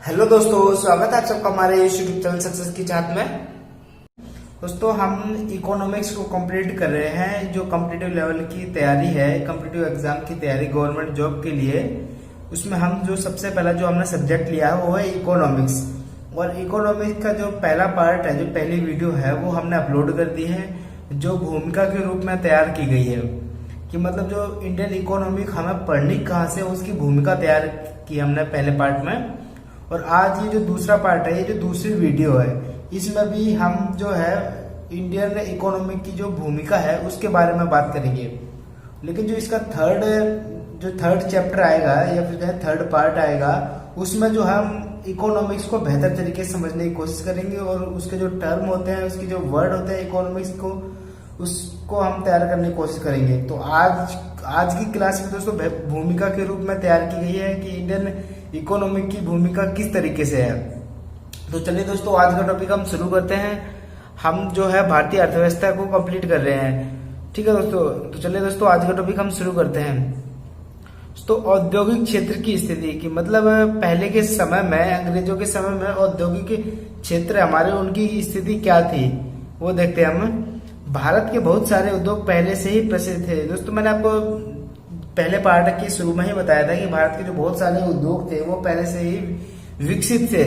Hello दोस्तों, स्वागत है आप सबका हमारे यूट्यूब चैनल सक्सेस की चाहत में। दोस्तों, हम इकोनॉमिक्स को कंप्लीट कर रहे हैं। जो कॉम्पिटिटिव लेवल की तैयारी है, कॉम्पिटिटिव एग्जाम की तैयारी गवर्नमेंट जॉब के लिए, उसमें हम जो सबसे पहला जो हमने सब्जेक्ट लिया है वो है इकोनॉमिक्स। और इकोनॉमिक्स का जो पहला पार्ट है, जो पहली वीडियो है, वो हमने अपलोड कर दी है, जो भूमिका के रूप में तैयार की गई है कि मतलब जो इंडियन इकोनॉमिक हमें पढ़नी कहाँ से, उसकी भूमिका तैयार की हमने पहले पार्ट में। और आज ये जो दूसरा पार्ट है, ये जो दूसरी वीडियो है, इसमें भी हम जो है इंडियन इकोनॉमिक की जो भूमिका है उसके बारे में बात करेंगे। लेकिन जो इसका थर्ड चैप्टर आएगा या फिर जो है थर्ड पार्ट आएगा, उसमें जो हम इकोनॉमिक्स को बेहतर तरीके से समझने की कोशिश करेंगे और उसके जो टर्म होते हैं, उसके जो वर्ड होते हैं इकोनॉमिक्स को, उसको हम तैयार करने की कोशिश करेंगे। तो आज की क्लास में दोस्तों भूमिका के रूप में तैयार की गई है कि इंडियन इकोनॉमिक की भूमिका किस तरीके से है। तो चलिए दोस्तों, आज का टॉपिक हम शुरू करते हैं। हम जो है भारतीय अर्थव्यवस्था को कंप्लीट कर रहे हैं, ठीक है दोस्तों। तो चलिए दोस्तों, आज का टॉपिक हम शुरू करते हैं। तो औद्योगिक क्षेत्र की स्थिति की मतलब पहले के समय में, अंग्रेजों के समय में औद्योगिक क्षेत्र हमारे, उनकी स्थिति क्या थी वो देखते हैं हम। भारत के बहुत सारे उद्योग पहले से ही प्रसिद्ध थे। दोस्तों, मैंने आपको पहले पार्ट के शुरू में ही बताया था कि भारत के जो बहुत सारे उद्योग थे वो पहले से ही विकसित थे।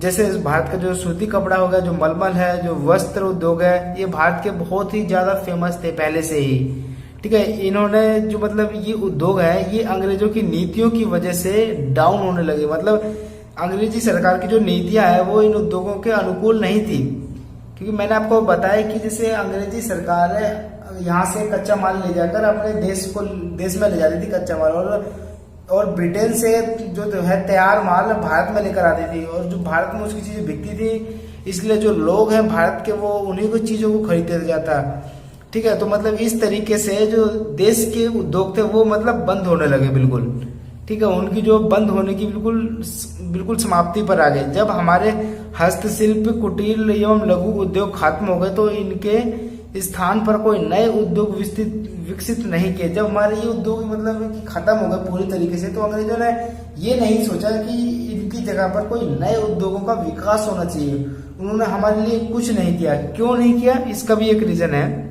जैसे भारत का जो सूती कपड़ा हो गया, जो मलमल है, जो वस्त्र उद्योग है, ये भारत के बहुत ही ज्यादा फेमस थे पहले से ही, ठीक है। इन्होंने जो मतलब ये उद्योग है, ये अंग्रेजों की नीतियों की वजह से डाउन होने लगे। मतलब अंग्रेजी सरकार की जो नीतियां है वो इन उद्योगों के अनुकूल नहीं थी, क्योंकि मैंने आपको बताया कि जैसे अंग्रेजी सरकार है यहाँ से कच्चा माल ले जाकर अपने देश में ले जाती थी कच्चा माल, और ब्रिटेन से जो है तैयार माल भारत में लेकर आती थी, और जो भारत में उसकी चीजें बिकती थी, इसलिए जो लोग हैं भारत के वो उन्हीं को चीजों को खरीदते जाता, ठीक है। तो मतलब इस तरीके से जो देश के उद्योग थे वो मतलब बंद होने लगे बिल्कुल, ठीक है। उनकी जो बंद होने की बिल्कुल समाप्ति पर आ गए। जब हमारे हस्तशिल्प, कुटीर एवं लघु उद्योग खत्म हो गए तो इनके स्थान पर कोई नए उद्योग विकसित नहीं किए। जब हमारे ये उद्योग मतलब खत्म हो गए पूरी तरीके से, तो अंग्रेजों ने ये नहीं सोचा कि इनकी जगह पर कोई नए उद्योगों का विकास होना चाहिए। उन्होंने हमारे लिए कुछ नहीं किया। क्यों नहीं किया, इसका भी एक रीजन है।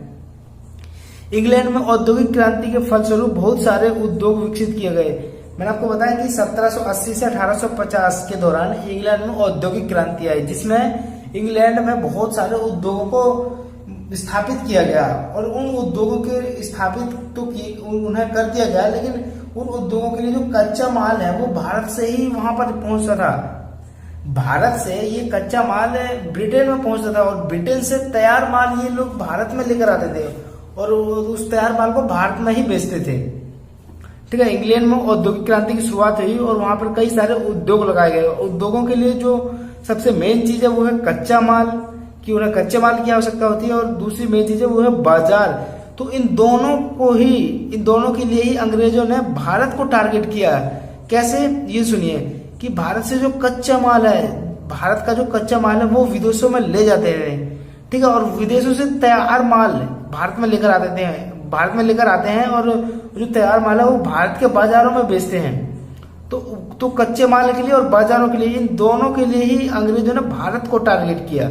इंग्लैंड में औद्योगिक क्रांति के फलस्वरूप बहुत सारे उद्योग विकसित किए गए। मैंने आपको बताया कि 1780 से 1850 के दौरान इंग्लैंड में औद्योगिक क्रांति आई, जिसमें इंग्लैंड में बहुत सारे उद्योगों को स्थापित किया गया। और उन उद्योगों के स्थापित तो उन्हें कर दिया गया, लेकिन उन उद्योगों के लिए जो कच्चा माल है वो भारत से ही वहां पर पहुंचता था। भारत से ये कच्चा माल ब्रिटेन में पहुंचता था, और ब्रिटेन से तैयार माल ये लोग भारत में लेकर आते थे और उस तैयार माल को भारत में ही बेचते थे, ठीक है। इंग्लैंड में औद्योगिक क्रांति की शुरुआत हुई और वहां पर कई सारे उद्योग लगाए गए। उद्योगों के लिए जो सबसे मेन चीज है वो है कच्चा माल, कि उन्हें कच्चे माल की आवश्यकता होती है, और दूसरी मेन चीज है वो है बाजार। तो इन दोनों के लिए ही अंग्रेजों ने भारत को टारगेट किया। कैसे, ये सुनिए कि भारत से जो कच्चा माल है, भारत का जो कच्चा माल है वो विदेशों में ले जाते हैं, ठीक है। और विदेशों से तैयार माल भारत में लेकर आते हैं और जो तैयार माल है वो भारत के बाजारों में बेचते हैं। तो कच्चे माल के लिए और बाजारों के लिए, इन दोनों के लिए ही अंग्रेजों ने भारत को टारगेट किया,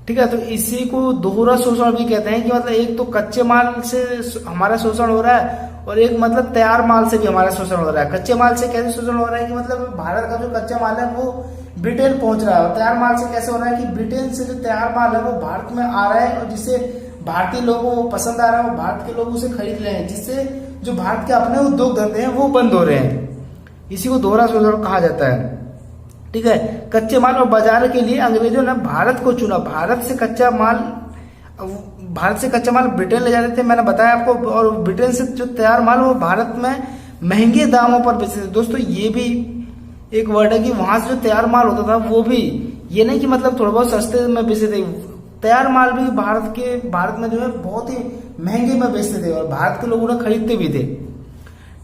ठीक है। तो इसी को दोहरा शोषण भी कहते हैं कि मतलब एक तो कच्चे माल से हमारा शोषण हो रहा है और एक मतलब तैयार माल से भी हमारा शोषण हो रहा है। कच्चे माल से कैसे शोषण हो रहा है कि मतलब भारत का जो कच्चा माल है वो ब्रिटेन पहुंच रहा है, और तैयार माल से कैसे हो रहा है कि ब्रिटेन से जो तैयार माल है वो भारत में आ रहा है, और जिससे भारतीय लोगों को पसंद आ रहा है, वो भारत के लोग उसे खरीद रहे हैं, जिससे जो भारत के अपने उद्योग धंधे हैं वो बंद हो रहे हैं। इसी को दोहरा शोषण कहा जाता है, ठीक है। कच्चे माल और बाजार के लिए अंग्रेजों ने भारत को चुना। भारत से कच्चा माल ब्रिटेन ले जाते थे, मैंने बताया आपको, और ब्रिटेन से जो तैयार माल वो भारत में महंगे दामों पर बेचते थे। दोस्तों, ये भी एक वर्ड है कि वहां से जो तैयार माल होता था वो भी, ये नहीं कि मतलब थोड़ा बहुत सस्ते में बेचते थे, तैयार माल भी भारत में जो है बहुत ही महंगे में बेचते थे, और भारत के लोग उन्हें खरीदते भी थे,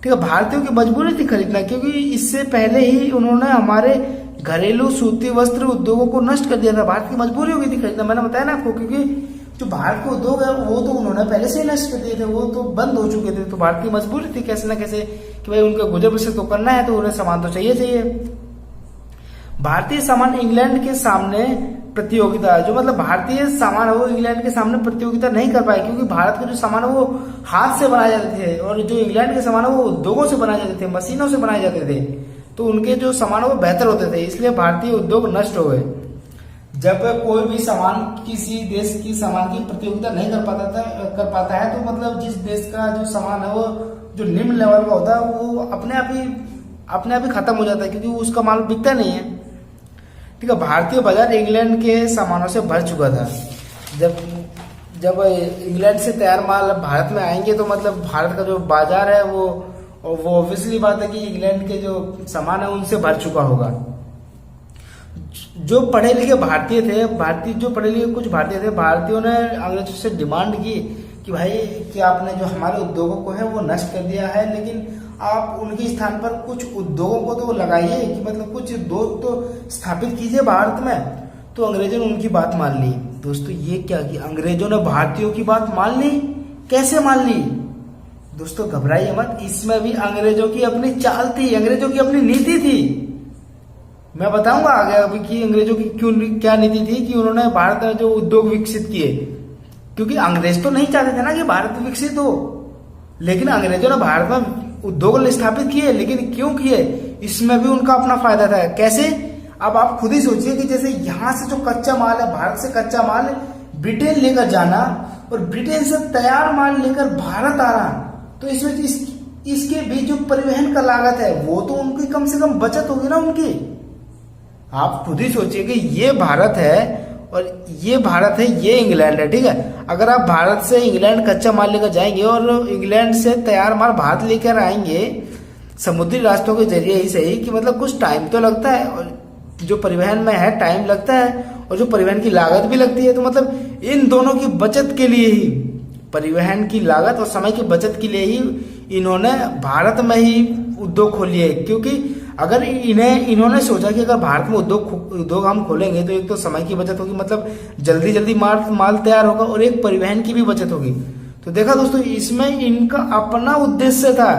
ठीक है। भारतीयों की मजबूरी थी खरीदना, क्योंकि इससे पहले ही उन्होंने हमारे घरेलू सूती वस्त्र उद्योगों को नष्ट कर दिया था। भारत की मजबूरी हो गई थी खरीदना, मैंने बताया ना आपको, क्योंकि जो भारत के उद्योग है वो तो उन्होंने पहले से ही नष्ट कर दिए थे, वो तो बंद हो चुके थे। तो भारत की मजबूरी थी कैसे ना कैसे कि भाई उनका गुजर बसर तो करना है, तो उन्हें सामान तो चाहिए। भारतीय सामान इंग्लैंड के सामने प्रतियोगिता, जो मतलब भारतीय सामान है वो इंग्लैंड के सामने प्रतियोगिता नहीं कर पाए, क्योंकि भारत के जो सामान है वो हाथ से बनाए जाते थे और जो इंग्लैंड के सामान है वो उद्योगों से बनाए जाते थे, मशीनों से बनाए जाते थे। तो उनके जो सामान है वो बेहतर होते थे, इसलिए भारतीय उद्योग नष्ट हो गए। जब कोई भी सामान किसी देश की सामान की प्रतियोगिता नहीं कर पाता है तो मतलब जिस देश का जो सामान है वो जो निम्न लेवल का होता है वो अपने आप ही खत्म हो जाता है, क्योंकि उसका माल बिकता नहीं है। ठीक है, भारतीय बाजार इंग्लैंड के सामानों से भर चुका था। जब इंग्लैंड से तैयार माल भारत में आएंगे तो मतलब भारत का जो बाजार है वो ऑब्वियसली बात है कि इंग्लैंड के जो सामान है उनसे भर चुका होगा। जो पढ़े लिखे भारतीय थे, कुछ भारतीय थे, भारतीयों ने अंग्रेजों से डिमांड की कि भाई कि आपने जो हमारे उद्योगों को है वो नष्ट कर दिया है, लेकिन आप उनके स्थान पर कुछ उद्योगों को तो लगाइए, कि मतलब कुछ उद्योग तो स्थापित कीजिए भारत में। तो अंग्रेजों ने उनकी बात मान ली। दोस्तों ये क्या कि अंग्रेजों ने भारतीयों की बात मान ली? कैसे मान ली? दोस्तों घबराइए मत, इसमें भी अंग्रेजों की अपनी चाल थी, अंग्रेजों की अपनी नीति थी। मैं बताऊंगा आगे अभी कि अंग्रेजों की क्या नीति थी कि उन्होंने भारत में जो उद्योग विकसित किए, क्योंकि अंग्रेज तो नहीं चाहते थे ना कि भारत विकसित हो, लेकिन अंग्रेजों ने भारत में उद्योग स्थापित किए। लेकिन क्यों किए? इसमें भी उनका अपना फायदा था। कैसे? अब आप खुद ही सोचिए कि जैसे यहां से जो कच्चा माल है, भारत से कच्चा माल ब्रिटेन लेकर जाना और ब्रिटेन से तैयार माल लेकर भारत आना, तो इसमें इसके भी जो परिवहन का लागत है वो तो उनकी कम से कम बचत होगी ना उनकी। आप खुद ही सोचिए कि ये भारत है और ये भारत है, ये इंग्लैंड है। ठीक है, अगर आप भारत से इंग्लैंड कच्चा माल लेकर जाएंगे और इंग्लैंड से तैयार माल भारत लेकर आएंगे समुद्री रास्तों के जरिए ही सही, कि मतलब कुछ टाइम तो लगता है, और जो परिवहन में है टाइम लगता है और जो परिवहन की लागत भी लगती है। तो मतलब इन दोनों की बचत के लिए ही, परिवहन की लागत और समय की बचत के लिए ही इन्होंने भारत में ही उद्योग खोल लिए। क्योंकि अगर इन्होंने सोचा कि अगर भारत में उद्योग हम खोलेंगे तो एक तो समय की बचत होगी, मतलब जल्दी जल्दी माल तैयार होगा, और एक परिवहन की भी बचत होगी। तो देखा दोस्तों, इसमें इनका अपना उद्देश्य था,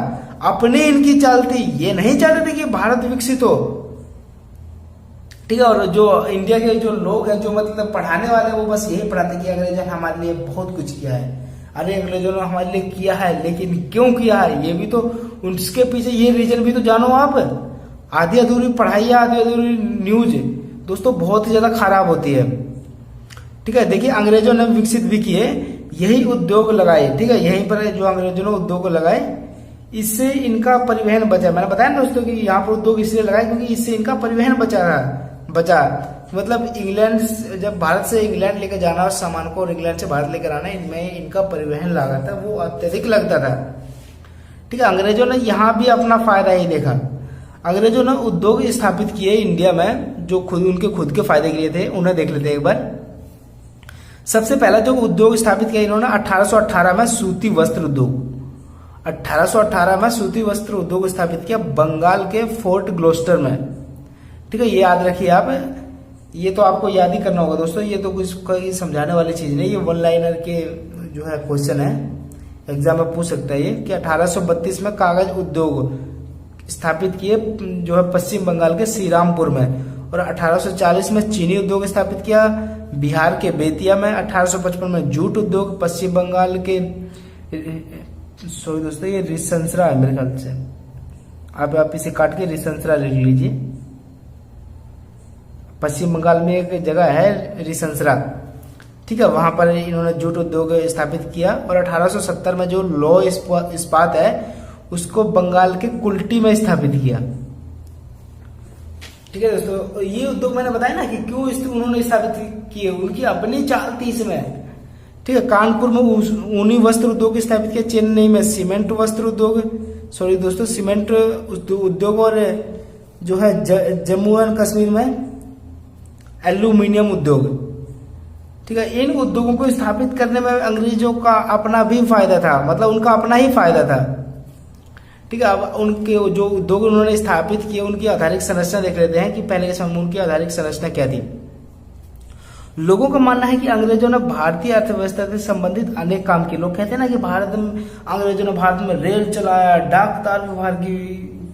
अपनी इनकी चाल थी। ये नहीं चाहते थे कि भारत विकसित हो। ठीक है, और जो इंडिया के जो लोग हैं, जो मतलब पढ़ाने वाले, वो बस यही पढ़ाते कि अंग्रेजों ने हमारे लिए बहुत कुछ किया है। अरे अंग्रेजों ने हमारे लिए किया है, लेकिन क्यों किया है ये भी तो, उसके पीछे ये रीजन भी तो जानो आप। आधी अधूरी पढ़ाई या आधी अधूरी न्यूज दोस्तों बहुत ही ज्यादा खराब होती है। ठीक है, देखिए अंग्रेजों ने विकसित भी किए, यही उद्योग लगाए। ठीक है, यहीं पर जो अंग्रेजों ने उद्योग लगाए, इससे इनका परिवहन बचा। मैंने बताया ना दोस्तों कि यहाँ पर उद्योग इसलिए लगाए क्योंकि इससे इनका परिवहन बचा। मतलब इंग्लैंड, जब भारत से इंग्लैंड लेकर जाना और सामान को, और इंग्लैंड से भारत लेकर आना, इनमें इनका परिवहन लागत है वो अत्यधिक लगता था। ठीक है, अंग्रेजों ने यहाँ भी अपना फायदा ही देखा। अंग्रेजों ने उद्योग स्थापित किए इंडिया में, जो उनके खुद के फायदे के लिए थे। उन्हें देख लेते हैं एक बार। सबसे पहला जो उद्योग स्थापित किया इन्होंने 1818 में सूती वस्त्र उद्योग। 1818 में सूती वस्त्र उद्योग स्थापित किया बंगाल के फोर्ट ग्लोस्टर में। ठीक है, ये याद रखिए आप, ये तो आपको याद ही करना होगा दोस्तों, ये तो कुछ समझाने वाली चीज नहीं, ये वन लाइनर के जो है क्वेश्चन है, एग्जाम में पूछ सकता है ये, कि 1832 में कागज उद्योग स्थापित किए जो है पश्चिम बंगाल के श्रीरामपुर में, और 1840 में चीनी उद्योग स्थापित किया बिहार के बेतिया में। 1855 में जूट उद्योग पश्चिम बंगाल के, सॉरी दोस्तों ये रिसंसरा है मेरे ख्याल से, आप इसे काट के रिसंसरा लिख लीजिए। पश्चिम बंगाल में एक जगह है रिसंसरा। ठीक है, वहां पर इन्होंने जूट उद्योग स्थापित किया। और 1870 में जो लौ इस्पात है उसको बंगाल के कुल्टी में स्थापित किया। ठीक है दोस्तों, ये उद्योग मैंने बताया ना कि क्यों उन्होंने स्थापित किए, उनकी अपनी चाल थी इसमें। ठीक है, कानपुर में ऊनी वस्त्र उद्योग स्थापित किया, चेन्नई में सीमेंट वस्त्र उद्योग, सॉरी दोस्तों सीमेंट उद्योग, और जो है जम्मू एंड कश्मीर में एल्यूमिनियम उद्योग। ठीक है, इन उद्योगों को स्थापित करने में अंग्रेजों का अपना भी फायदा था, मतलब उनका अपना ही फायदा था। ठीक है, अब उनके जो उद्योग उन्होंने स्थापित किए उनकी आधारिक संरचना देख लेते हैं कि पहले के समय में उनकी आधारिक संरचना क्या थी। लोगों का मानना है कि अंग्रेजों ने भारतीय अर्थव्यवस्था से संबंधित अनेक काम किए। लोग कहते हैं ना कि अंग्रेजों ने भारत में रेल चलाया, डाक तार विभाग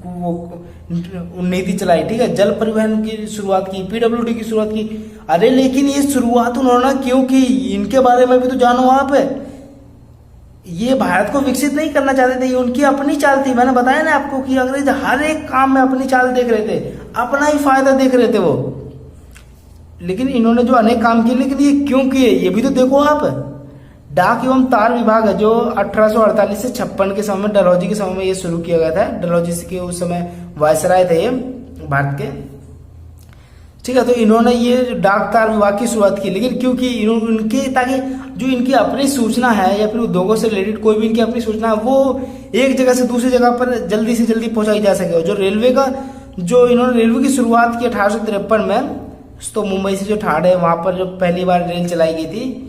वो नीति चलाई, ठीक है, जल परिवहन की शुरुआत की, पीडब्ल्यूडी की शुरुआत की। अरे लेकिन ये शुरुआत उन्होंने क्यों की, इनके बारे में भी तो जानो आप। ये भारत को विकसित नहीं करना चाहते थे, ये उनकी अपनी चाल थी। मैंने बताया ना आपको कि अंग्रेज हर एक काम में अपनी चाल देख रहे थे, अपना ही फायदा देख रहे थे वो। लेकिन इन्होंने जो अनेक काम किए, लेकिन ये क्यों किए ये भी तो देखो आप। डाक एवं तार विभाग है जो 1848 से 56 के समय में, डलहौजी के समय में ये शुरू किया गया था। डलहौजी के उस समय वायसराय थे ये भारत के, ठीक है। तो इन्होंने ये डाक तार विभाग की शुरुआत की, लेकिन क्योंकि इनके, ताकि जो इनकी अपनी सूचना है या फिर उद्योगों से रिलेटेड कोई भी इनकी अपनी सूचना है वो एक जगह से दूसरी जगह पर जल्दी से जल्दी पहुंचाई जा सके। जो रेलवे का, जो इन्होंने रेलवे की शुरुआत की 1853 में, तो मुंबई से जो ठाड़ है वहां पर जो पहली बार रेल चलाई गई थी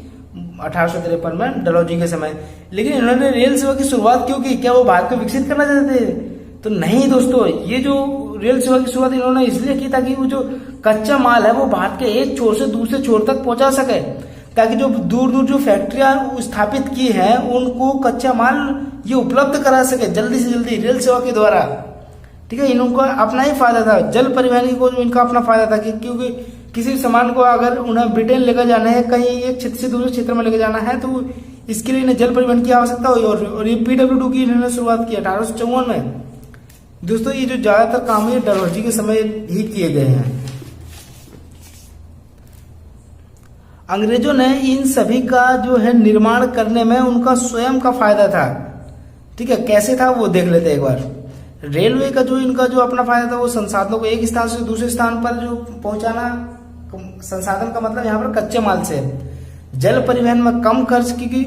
1853 में डलहौजी के समय। लेकिन इन्होंने रेल सेवा की शुरुआत क्यों की? क्या वो भारत को विकसित करना चाहते थे? तो नहीं दोस्तों, ये जो रेल सेवा की शुरुआत इन्होंने इसलिए की ताकि वो जो कच्चा माल है वो भारत के एक छोर से दूसरे छोर तक पहुंचा सके, ताकि जो दूर दूर जो फैक्ट्रियां स्थापित की हैं उनको कच्चा माल ये उपलब्ध करा सके जल्दी से जल्दी रेल सेवा के द्वारा, ठीक है। इनका अपना ही फायदा था। जल परिवहन को इनका अपना फायदा था क्योंकि किसी भी सामान को अगर उन्हें ब्रिटेन लेकर जाना है, कहीं एक क्षेत्र से दूसरे क्षेत्र में लेकर जाना है, तो इसके लिए इन्हें जल परिवहन की आवश्यकता हुई। और ये पीडब्ल्यूडी की इन्होंने शुरुआत की 1854 में। दोस्तों ये जो ज्यादातर काम है डलहौजी के समय ही किए गए हैं। अंग्रेजों ने इन सभी का जो है निर्माण करने में उनका स्वयं का फायदा था, ठीक है। कैसे था वो देख लेते हैं एक बार। रेलवे का जो इनका जो अपना फायदा था वो संसाधनों को एक स्थान से दूसरे स्थान पर जो पहुंचाना, संसाधन का मतलब यहाँ पर कच्चे माल से। जल परिवहन में कम खर्च, क्योंकि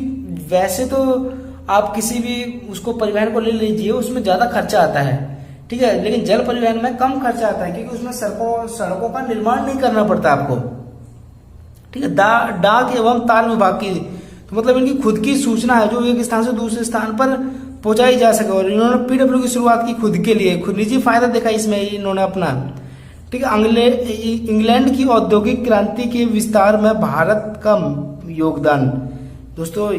वैसे तो आप किसी भी उसको परिवहन को ले लीजिए उसमें ज्यादा खर्चा आता है, ठीक है, लेकिन जल परिवहन में कम खर्चा आता है क्योंकि उसमें सड़कों का निर्माण नहीं करना पड़ता आपको, ठीक है। डाक एवं तार विभाग की, तो मतलब इनकी खुद की सूचना है जो एक स्थान से दूसरे स्थान पर पहुंचाई जा सके। और इन्होंने पीडब्ल्यू की शुरुआत की खुद के लिए, खुद निजी फायदा देखा इसमें इन्होंने अपना, ठीक है। इंग्लैंड की औद्योगिक क्रांति के विस्तार में भारत का योगदान, दोस्तों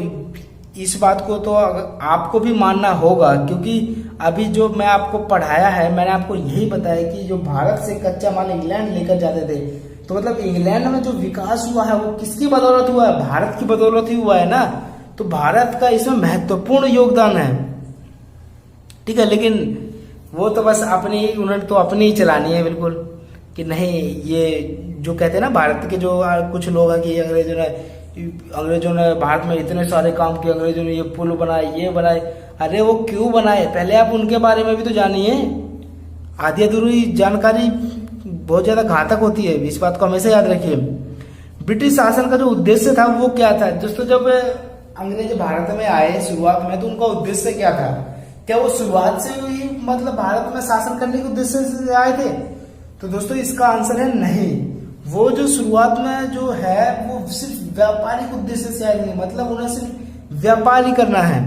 इस बात को तो आपको भी मानना होगा, क्योंकि अभी जो मैं आपको पढ़ाया है मैंने आपको यही बताया कि जो भारत से कच्चा माल इंग्लैंड लेकर जाते थे, तो मतलब इंग्लैंड में जो विकास हुआ है वो किसकी बदौलत हुआ है? भारत की बदौलत ही हुआ है ना। तो भारत का इसमें महत्वपूर्ण योगदान है, ठीक है। लेकिन वो तो बस अपनी, उन्होंने तो अपनी ही चलानी है बिल्कुल, कि नहीं ये जो कहते हैं ना भारत के जो कुछ लोग हैं कि अंग्रेजों ने भारत में इतने सारे काम किए, अंग्रेजों ने ये पुल बनाए, ये बनाए। अरे वो क्यों बनाए, पहले आप उनके बारे में भी तो जानिए। आधी अधूरी जानकारी बहुत ज्यादा घातक होती है, इस बात को हमेशा याद रखिए। ब्रिटिश शासन का जो उद्देश्य था वो क्या था? दोस्तों जब अंग्रेज भारत में आए शुरुआत में, तो उनका उद्देश्य क्या था? क्या वो शुरुआत से ही मतलब भारत में शासन करने के उद्देश्य से आए थे? तो दोस्तों इसका आंसर है नहीं। वो जो शुरुआत में जो है वो सिर्फ व्यापारिक उद्देश्य से आए थे, मतलब उन्हें सिर्फ व्यापार ही करना है,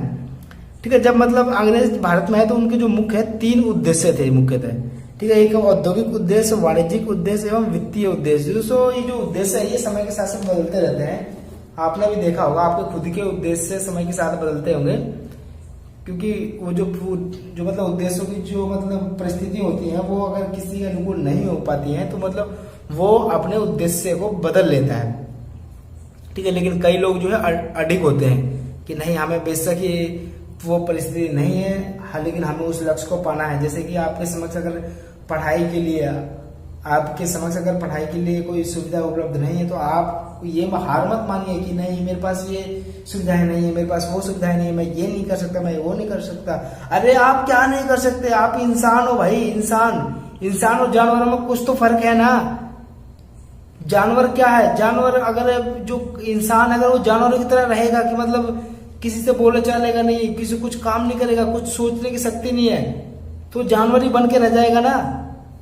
ठीक है। जब मतलब अंग्रेज भारत में आए तो उनके जो मुख्य 3 उद्देश्य थे मुख्यतः, ठीक है। एक औद्योगिक उद्देश्य, वाणिज्यिक उद्देश्य एवं वित्तीय उद्देश्य। दोस्तों ये जो उद्देश्य है ये समय के साथ साथ बदलते रहते हैं, आपने भी देखा होगा, आपके खुद के उद्देश्य समय के साथ बदलते होंगे, क्योंकि वो जो मतलब उद्देश्यों की जो मतलब परिस्थिति होती है वो अगर किसी के अनुकूल नहीं हो पाती है तो मतलब वो अपने उद्देश्य को बदल लेता है, ठीक है। लेकिन कई लोग जो है अडिग होते हैं कि नहीं, हमें बेशक ये वो परिस्थिति नहीं है, लेकिन हमें उस लक्ष्य को पाना है। जैसे कि आपके समक्ष अगर पढ़ाई के लिए कोई सुविधा उपलब्ध नहीं है तो आप ये हार मत मानिए कि नहीं मेरे पास ये सुविधाएं नहीं है, मेरे पास वो सुविधाएं नहीं है, मैं ये नहीं कर सकता, मैं वो नहीं कर सकता। अरे आप क्या नहीं कर सकते? आप इंसान हो भाई, इंसान और जानवरों में कुछ तो फर्क है ना। जानवर क्या है? जानवर अगर जो इंसान अगर वो जानवरों की तरह रहेगा कि मतलब किसी से बोले चलेगा नहीं, किसी कुछ काम नहीं करेगा, कुछ सोचने की शक्ति नहीं है, तो जानवर ही बन के रह जाएगा ना।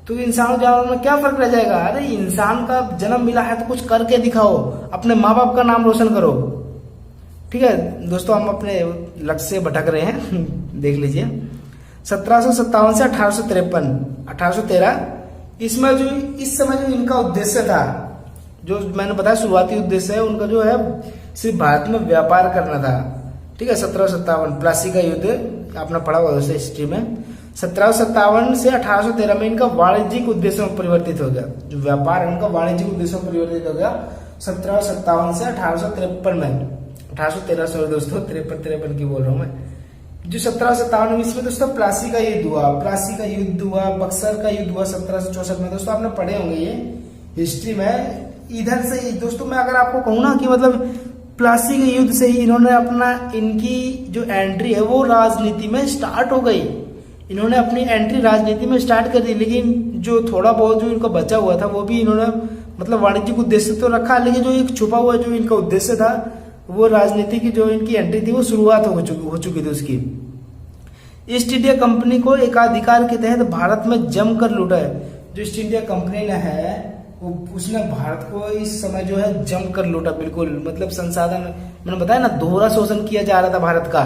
तो इंसान और जानवर में क्या फर्क रह जाएगा? अरे इंसान का जन्म मिला है तो कुछ करके दिखाओ, अपने माँ बाप का नाम रोशन करो, ठीक है। दोस्तों हम अपने लक्ष्य से भटक रहे हैं देख लीजिए। 1757 से 1813 इसमें जो इस समय जो इनका उद्देश्य था, जो मैंने बताया शुरुआती उद्देश्य है उनका जो है सिर्फ भारत में व्यापार करना था, ठीक है। 1757 प्लासी का युद्ध आपने पढ़ा हुआ हिस्ट्री में। 1757 से 1813 में इनका वाणिज्यिक उद्देश्यों में परिवर्तित हो गया। जो व्यापार है उनका वाणिज्यिक उद्देश्यों में परिवर्तित हो गया 1757 से 1853 में। 1813 सॉरी दोस्तों, 53 की बोल रहा हूँ मैं। जो 1757 ईस्वी में दोस्तों प्लासी का युद्ध हुआ, बक्सर का युद्ध हुआ 1764 में। दोस्तों आपने पढ़े होंगे ये हिस्ट्री में। इधर से दोस्तों मैं अगर आपको कहूँ ना कि मतलब प्लासी के युद्ध से ही इन्होंने अपना, इनकी जो एंट्री है वो राजनीति में स्टार्ट हो गई। इन्होंने अपनी एंट्री राजनीति में स्टार्ट कर दी, लेकिन जो थोड़ा बहुत जो इनका बचा हुआ था वो भी इन्होंने मतलब वाणिज्यिक उद्देश्य तो रखा, लेकिन जो एक छुपा हुआ जो इनका उद्देश्य था वो राजनीति की जो इनकी एंट्री थी वो शुरुआत हो चुकी थी उसकी। ईस्ट इंडिया कंपनी को एकाधिकार के तहत भारत में जमकर लूटा है। जो ईस्ट इंडिया कंपनी ने है वो उसने भारत को इस समय जो है जमकर लूटा, बिल्कुल मतलब संसाधन, मैंने बताया ना दोहरा शोषण किया जा रहा था भारत का।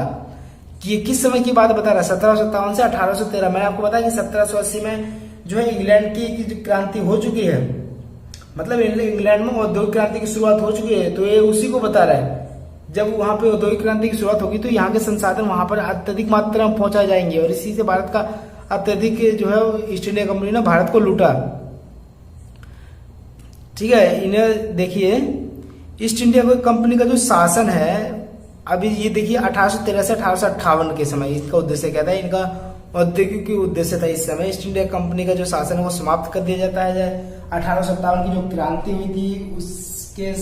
कि किस समय की बात बता रहा है, 1757 से 1813। मैंने आपको बताया कि 1780 में जो है इंग्लैंड की जो क्रांति हो चुकी है, मतलब इंग्लैंड में औद्योगिक क्रांति की शुरुआत हो चुकी है, तो ये उसी को बता रहा है। जब वहां पे औद्योगिक क्रांति की शुरुआत होगी तो यहाँ के संसाधन वहां पर अत्यधिक मात्रा में पहुंचाए जाएंगे, और इसी से भारत का अत्यधिक जो है ईस्ट इंडिया कंपनी ने भारत को लूटा। ठीक है, इन्हें देखिए ईस्ट इंडिया कंपनी का जो शासन है, अभी ये देखिए 1813 से 1858 के समय इसका उद्देश्य क्या था, इनका औद्योगिक उद्देश्य था। इस समय ईस्ट इंडिया कंपनी का जो शासन है वो समाप्त कर दिया जाता है। 1857 की जो क्रांति हुई थी उसके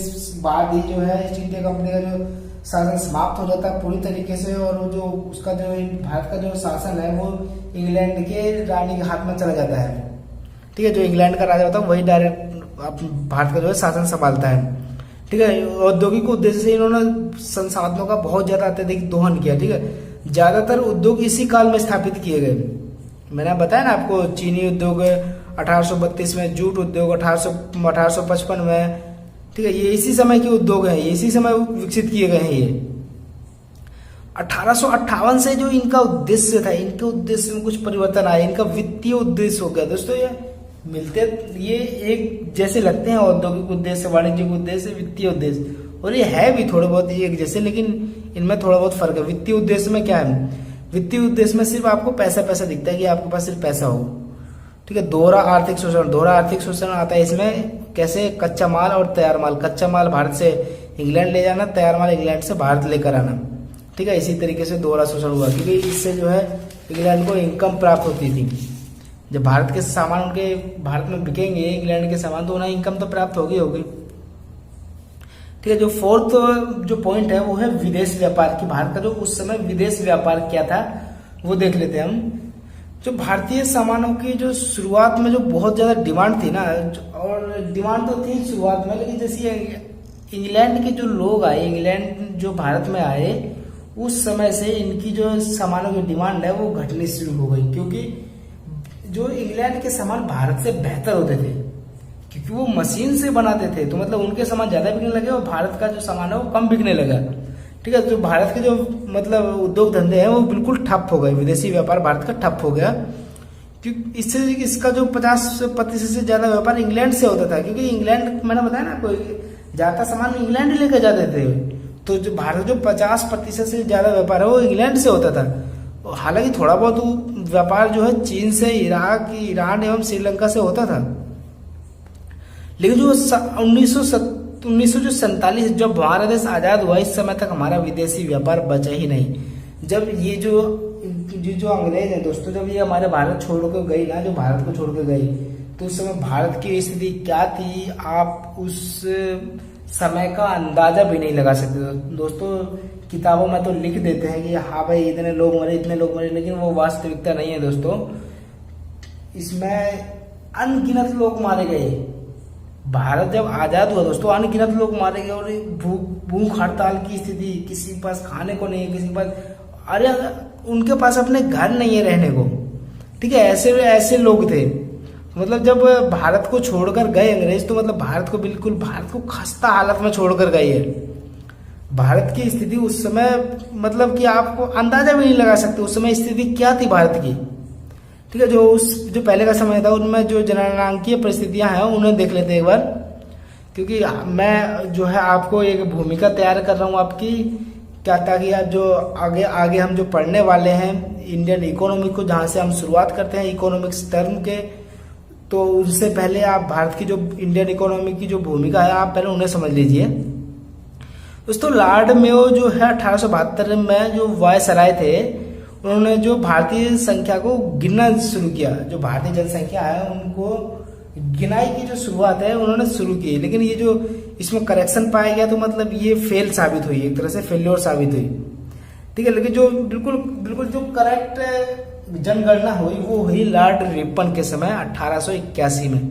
बाद ही जो है ईस्ट इंडिया कंपनी का जो शासन समाप्त हो जाता है पूरी तरीके से, और वो जो उसका जो भारत का जो शासन है वो इंग्लैंड के रानी के हाथ में चला जाता है। ठीक है, जो इंग्लैंड का राजा होता है वही डायरेक्ट भारत का जो है शासन संभालता है। ठीक है, औद्योगिक उद्देश्य से इन्होंने संसाधनों का बहुत ज्यादा अत्यधिक दोहन किया। ठीक है, ज्यादातर उद्योग इसी काल में स्थापित किए गए। मैंने बताया ना आपको, चीनी उद्योग 1832 में, जूट उद्योग 1855 में। ठीक है, ये इसी समय के उद्योग हैं, ये इसी समय विकसित किए गए हैं। ये 1858 से जो इनका उद्देश्य था, इनके उद्देश्य में कुछ परिवर्तन आया, इनका वित्तीय उद्देश्य हो गया। दोस्तों ये मिलते, ये एक जैसे लगते हैं, औद्योगिक उद्देश्य, वाणिज्यिक उद्देश्य, वित्तीय उद्देश्य, और ये है भी थोड़े बहुत एक जैसे, लेकिन इनमें थोड़ा बहुत फर्क है। वित्तीय उद्देश्य में क्या है, वित्तीय उद्देश्य में सिर्फ आपको पैसा दिखता है कि आपके पास सिर्फ पैसा हो। ठीक है, दोहरा आर्थिक शोषण आता है इसमें। कैसे, कच्चा माल और तैयार माल, कच्चा माल भारत से इंग्लैंड ले जाना, तैयार माल इंग्लैंड से भारत लेकर आना। ठीक है, इसी तरीके से दोहरा शोषण हुआ, क्योंकि इससे जो है इंग्लैंड को इनकम प्राप्त होती थी। जब भारत के सामान उनके भारत में बिकेंगे, इंग्लैंड के सामान, तो उन्हें इनकम तो प्राप्त होगी। ठीक है, जो फोर्थ जो पॉइंट है वो है विदेश व्यापार की। भारत का जो उस समय विदेश व्यापार क्या था वो देख लेते हैं हम। जो भारतीय सामानों की जो शुरुआत में जो बहुत ज्यादा डिमांड थी ना, और डिमांड तो थी शुरुआत में, लेकिन जैसे इंग्लैंड के जो लोग आए, इंग्लैंड जो भारत में आए, उस समय से इनकी जो सामानों की डिमांड है वो घटनी शुरू हो गई, क्योंकि जो इंग्लैंड के सामान भारत से बेहतर होते थे, क्योंकि वो मशीन से बनाते थे, तो मतलब उनके सामान ज्यादा बिकने लगे और भारत का जो सामान है वो कम बिकने लगा। ठीक है, तो भारत के जो मतलब उद्योग धंधे हैं वो बिल्कुल ठप हो गए, विदेशी व्यापार भारत का ठप हो गया। क्योंकि इससे इसका जो 50% से ज्यादा व्यापार इंग्लैंड से होता था, क्योंकि इंग्लैंड, मैंने बताया ना, कोई ज्यादा सामान इंग्लैंड लेकर जाते थे, तो जो भारत जो 50% से ज्यादा व्यापार है वो इंग्लैंड से होता था। हालांकि थोड़ा बहुत व्यापार जो है चीन से, इराक, ईरान एवं श्रीलंका से होता था, लेकिन जो 1947 जब हमारा देश आजाद हुआ, इस समय तक हमारा विदेशी व्यापार बचा ही नहीं। जब ये जो अंग्रेज हैं दोस्तों, जब ये हमारे भारत छोड़ के गई ना, जो भारत को छोड़ के गई, तो उस समय भारत की स्थिति क्या थी, आप उस समय का अंदाजा भी नहीं लगा सकते दोस्तों। किताबों में तो लिख देते हैं कि हाँ भाई इतने लोग मरे, लेकिन वो वास्तविकता नहीं है दोस्तों। इसमें अनगिनत लोग मारे गए। भारत जब आजाद हुआ दोस्तों, अनगिनत लोग मारे गए, और भूख हड़ताल की स्थिति, किसी के पास खाने को नहीं है, किसी के पास, अरे उनके पास अपने घर नहीं है रहने को। ठीक है, ऐसे लोग थे। मतलब जब भारत को छोड़कर गए अंग्रेज, तो मतलब भारत को खस्ता हालत में छोड़कर गए है। भारत की स्थिति उस समय, मतलब कि आपको अंदाजा भी नहीं लगा सकते उस समय स्थिति क्या थी भारत की। ठीक है, जो पहले का समय था उनमें जो जननांकीय परिस्थितियां हैं उन्हें देख लेते हैं एक बार, क्योंकि मैं जो है आपको एक भूमिका तैयार कर रहा हूं आपकी, क्या, ताकि आप जो आगे आगे हम जो पढ़ने वाले हैं इंडियन इकोनॉमी को, जहाँ से हम शुरुआत करते हैं इकोनॉमिक्स टर्म के, तो उससे पहले आप भारत की जो इंडियन इकोनॉमी की जो भूमिका है आप पहले उन्हें समझ लीजिए। दोस्तों लॉर्ड मेयो जो है 1872 में जो वायसराय थे, उन्होंने जो भारतीय संख्या को गिनना शुरू किया, जो भारतीय जनसंख्या है उनको गिनाई की जो शुरुआत है उन्होंने शुरू की। लेकिन ये जो इसमें करेक्शन पाया गया तो मतलब ये फेल साबित हुई, एक तरह से फेल्योर साबित हुई, ठीक है। लेकिन जो बिल्कुल बिल्कुल जो करेक्ट जनगणना हुई वो हुई लॉर्ड रिपन के समय 1881 में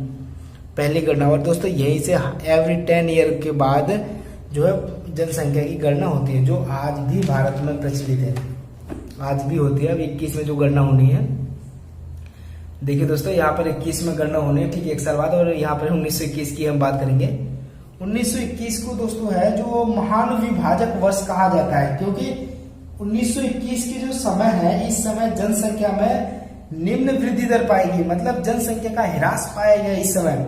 पहली गणना। और दोस्तों यहीं से एवरी 10 ईयर के बाद जो है जनसंख्या की गणना होती है, जो आज भी भारत में प्रचलित है, आज भी होती है। अब 21 में जो गणना होनी है, देखिए दोस्तों यहाँ पर 21 में गणना होनी है, ठीक है, एक साल बाद। और यहाँ पर 1921 की हम बात करेंगे। 1921 को दोस्तों है जो महान विभाजक वर्ष कहा जाता है, क्योंकि 1921 की जो समय है, इस समय जनसंख्या में निम्न वृद्धि दर पाएगी, मतलब जनसंख्या का ह्रास पाया गया इस समय,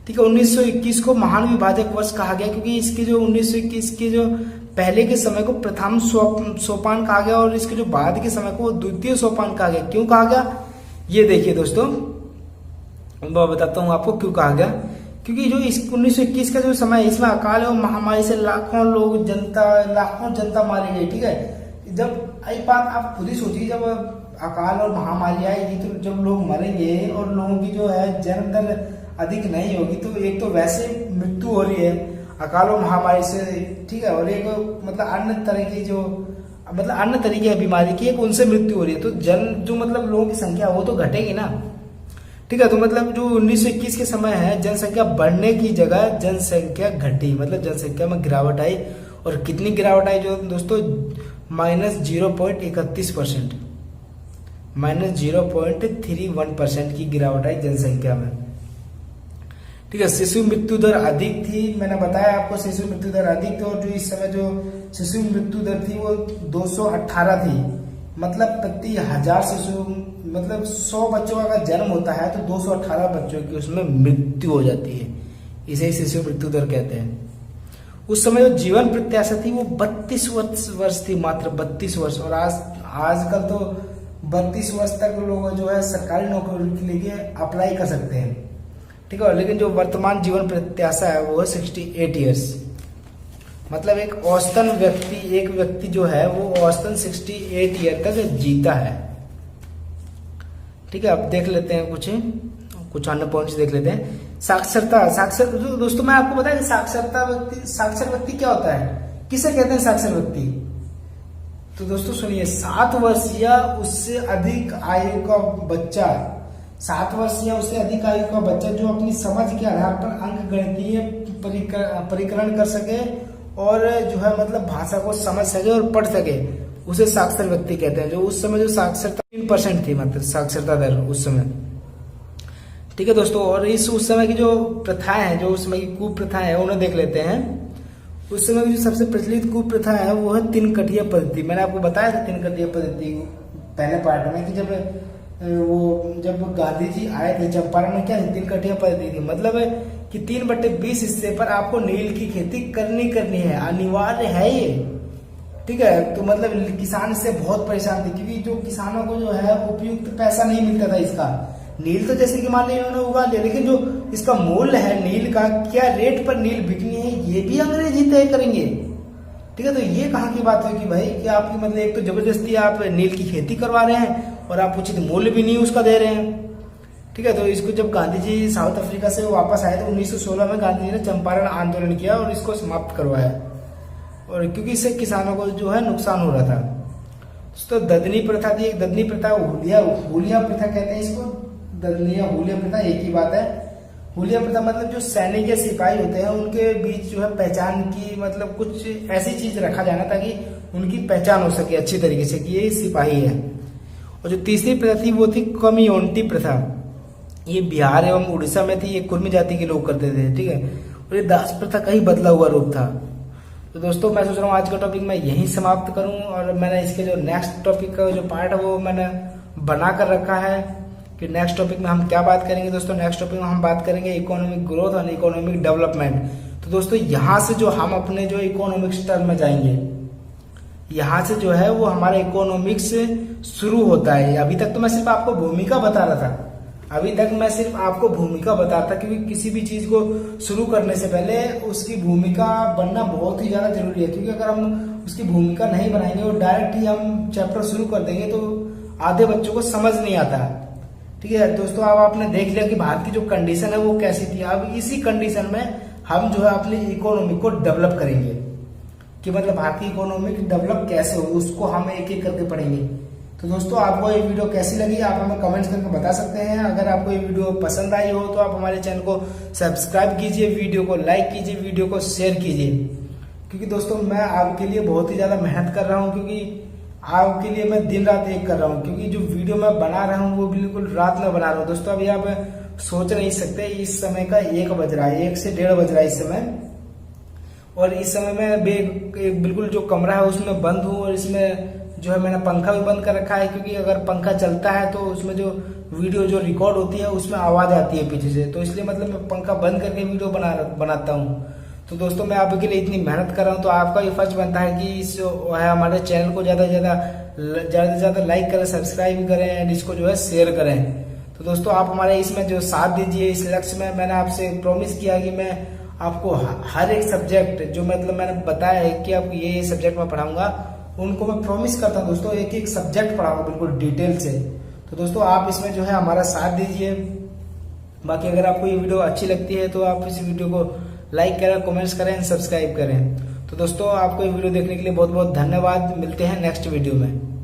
ठीक है। 1921 को महान विभाजक वर्ष कहा गया क्योंकि इसके जो 1921 के जो पहले के समय को प्रथम सोपान कहा गया और इसके जो बाद के समय को द्वितीय सोपान कहा गया। क्यों कहा गया ये देखिए दोस्तों, मैं बताता हूँ आपको क्यों कहा गया। क्योंकि जो 1921 का जो समय है, इसमें अकाल और महामारी से लाखों जनता मारी गई, ठीक है। जब एक बात आप खुद ही सोचिए, जब अकाल और महामारी आएगी तो जब लोग मरेंगे और लोगों की जो है जन्म दर अधिक नहीं होगी, तो एक तो वैसे मृत्यु हो रही है अकाल और महामारी से, ठीक है, और एक मतलब अन्य तरह की जो मतलब अन्य तरीके की बीमारी की एक उनसे मृत्यु हो रही है, तो जो मतलब लोगों की संख्या वो तो घटेगी ना, ठीक है। तो मतलब जो 1921 के समय है जनसंख्या बढ़ने की जगह जनसंख्या घटी, मतलब जनसंख्या में गिरावट आई। और कितनी गिरावट आई जो दोस्तों, -0.31%, -0.31% की गिरावट आई जनसंख्या में, ठीक है। शिशु मृत्यु दर अधिक थी, मैंने बताया आपको शिशु मृत्यु दर अधिक थी। और जो इस समय जो शिशु मृत्यु दर थी वो 218 थी, मतलब प्रति 1000 शिशु, मतलब 100 बच्चों का जन्म होता है तो 218 बच्चों की उसमें मृत्यु हो जाती है, इसे ही शिशु मृत्यु दर कहते हैं। उस समय जो जीवन प्रत्याशा थी वो 32 वर्ष थी, मात्र 32 वर्ष। और आजकल तो 32 वर्ष तक लोग जो है सरकारी नौकरी के लिए अप्लाई कर सकते हैं, ठीक है। लेकिन जो वर्तमान जीवन प्रत्याशा है वो है 68 ईयर्स, मतलब एक व्यक्ति जो है वो औसतन 68 ईयर तक जीता है, ठीक है। अब देख लेते हैं कुछ अन्य पॉइंट्स देख लेते हैं। साक्षर दोस्तों मैं आपको बताया साक्षर व्यक्ति क्या होता है, किसे कहते हैं साक्षर व्यक्ति। तो दोस्तों सुनिए, 7 वर्ष या उससे अधिक आयु का बच्चा, 7 वर्ष या उससे अधिक आयु का बच्चा जो अपनी समझ के आधार पर अंकगणितीय परिकलन कर सके और जो है मतलब भाषा को समझ सके और पढ़ सके, उसे साक्षर व्यक्ति कहते हैं। जो उस समय जो साक्षरता 3% थी, मतलब साक्षरता दर उस समय, ठीक है दोस्तों। और उस समय की जो प्रथाएं हैं, जो उस समय की कुप्रथाएं हैं उन्हें देख लेते हैं। उस समय की जो सबसे प्रचलित कुप्रथा है वो है 3 कठिया पद्धति। मैंने आपको बताया था 3 कठिया पद्धति पहले पार्ट में कि जब गांधी जी आए थे चंपारण में, क्या 3 कठिया पद्धति थी, मतलब है कि 3/20 हिस्से पर आपको नील की खेती करनी है, अनिवार्य है ये, ठीक है। तो मतलब किसान इससे बहुत परेशान थे क्योंकि जो किसानों को जो है उपयुक्त पैसा नहीं मिलता था इसका। नील तो जैसे कि मान लीजिए उन्होंने उगा लिया, लेकिन जो इसका मूल्य है नील का, क्या रेट पर नील बिकनी है, ये भी अंग्रेज ही तय करेंगे, ठीक है। तो ये कहाँ की बात हुई कि भाई कि आपकी मतलब एक तो जबरदस्ती आप नील की खेती करवा रहे हैं और आप उचित मूल्य भी नहीं उसका दे रहे हैं, ठीक है। तो इसको जब गांधी जी साउथ अफ्रीका से वापस आए तो 1916 में गांधी जी ने चंपारण आंदोलन किया और इसको समाप्त करवाया, और क्योंकि इससे किसानों को जो है नुकसान हो रहा था। तो ददनी प्रथा थी, एक ददनी प्रथा, हुलिया प्रथा कहते हैं इसको, ददनी या हुलिया प्रथा एक ही बात है। हुलिया प्रथा मतलब जो सैनिक या सिपाही होते हैं उनके बीच जो है पहचान की, मतलब कुछ ऐसी चीज रखा जाना ताकि उनकी पहचान हो सके अच्छी तरीके से कि ये सिपाही है। और जो तीसरी प्रथा थी वो थी कम्युनिटी प्रथा, ये बिहार एवं उड़ीसा में थी, ये कुर्मी जाति के लोग करते थे, ठीक है। और ये दास प्रथा का ही बदला हुआ रूप था। तो दोस्तों मैं सोच रहा हूँ आज का टॉपिक मैं यहीं समाप्त करूं, और मैंने इसके जो नेक्स्ट टॉपिक का जो पार्ट है वो मैंने बना कर रखा है कि नेक्स्ट टॉपिक में हम क्या बात करेंगे। दोस्तों नेक्स्ट टॉपिक में हम बात करेंगे इकोनॉमिक ग्रोथ और इकोनॉमिक डेवलपमेंट। तो दोस्तों यहाँ से जो हम अपने जो इकोनॉमिक्स टर्म में जाएंगे, यहाँ से जो है वो हमारा इकोनॉमिक्स शुरू होता है। अभी तक तो मैं सिर्फ आपको भूमिका बता रहा था, अभी तक मैं सिर्फ आपको भूमिका बताता, क्योंकि किसी भी चीज को शुरू करने से पहले उसकी भूमिका बनना बहुत ही ज्यादा जरूरी है। क्योंकि अगर हम उसकी भूमिका नहीं बनाएंगे और डायरेक्ट ही हम चैप्टर शुरू कर देंगे तो आधे बच्चों को समझ नहीं आता। ठीक है दोस्तों, अब आपने देख लिया कि भारत की जो कंडीशन है वो कैसी थी। अब इसी कंडीशन में हम जो है अपनी इकोनॉमी को डेवलप करेंगे, कि मतलब भारत की इकोनॉमी डेवलप कैसे हो, उसको हम एक एक करके पढ़ेंगे। तो दोस्तों, आपको ये वीडियो कैसी लगी आप हमें कमेंट्स करके बता सकते हैं। अगर आपको ये वीडियो पसंद आई हो तो आप हमारे चैनल को सब्सक्राइब कीजिए, वीडियो को लाइक कीजिए, वीडियो को शेयर कीजिए। क्योंकि दोस्तों मैं आपके लिए बहुत ही ज्यादा मेहनत कर रहा हूँ, क्योंकि आपके लिए मैं दिन रात एक कर रहा हूँ। क्योंकि जो वीडियो मैं बना रहा हूँ वो बिल्कुल रात में बना रहा हूँ। दोस्तों अभी आप सोच नहीं सकते, इस समय का 1 बज रहा है, 1 से 1:30 बज रहा है इस समय। और इस समय मैं बिल्कुल जो कमरा है उसमें बंद हूँ, और इसमें जो है मैंने पंखा भी बंद कर रखा है। क्योंकि अगर पंखा चलता है तो उसमें जो वीडियो जो रिकॉर्ड होती है उसमें आवाज आती है पीछे से, तो इसलिए मतलब मैं पंखा बंद करके वीडियो बनाता हूँ। तो दोस्तों मैं आपके लिए इतनी मेहनत कर रहा हूँ, तो आपका ये फर्ज बनता है कि इस हमारे चैनल को ज्यादा से ज्यादा लाइक करें, सब्सक्राइब करें एंड इसको जो है शेयर करें। तो दोस्तों आप हमारे इसमें जो साथ दीजिए। इस लक्ष्य में मैंने आपसे प्रॉमिस किया कि मैं आपको हर एक सब्जेक्ट जो मतलब मैंने बताया है कि आपको ये सब्जेक्ट मैं पढ़ाऊंगा, उनको मैं प्रॉमिस करता हूँ दोस्तों एक एक सब्जेक्ट पढ़ाऊंगा बिल्कुल डिटेल से। तो दोस्तों आप इसमें जो है हमारा साथ दीजिए। बाकी अगर आपको ये वीडियो अच्छी लगती है तो आप इस वीडियो को लाइक करें, कमेंट्स करें, सब्सक्राइब करें। तो दोस्तों आपको ये वीडियो देखने के लिए बहुत बहुत धन्यवाद। मिलते हैं नेक्स्ट वीडियो में।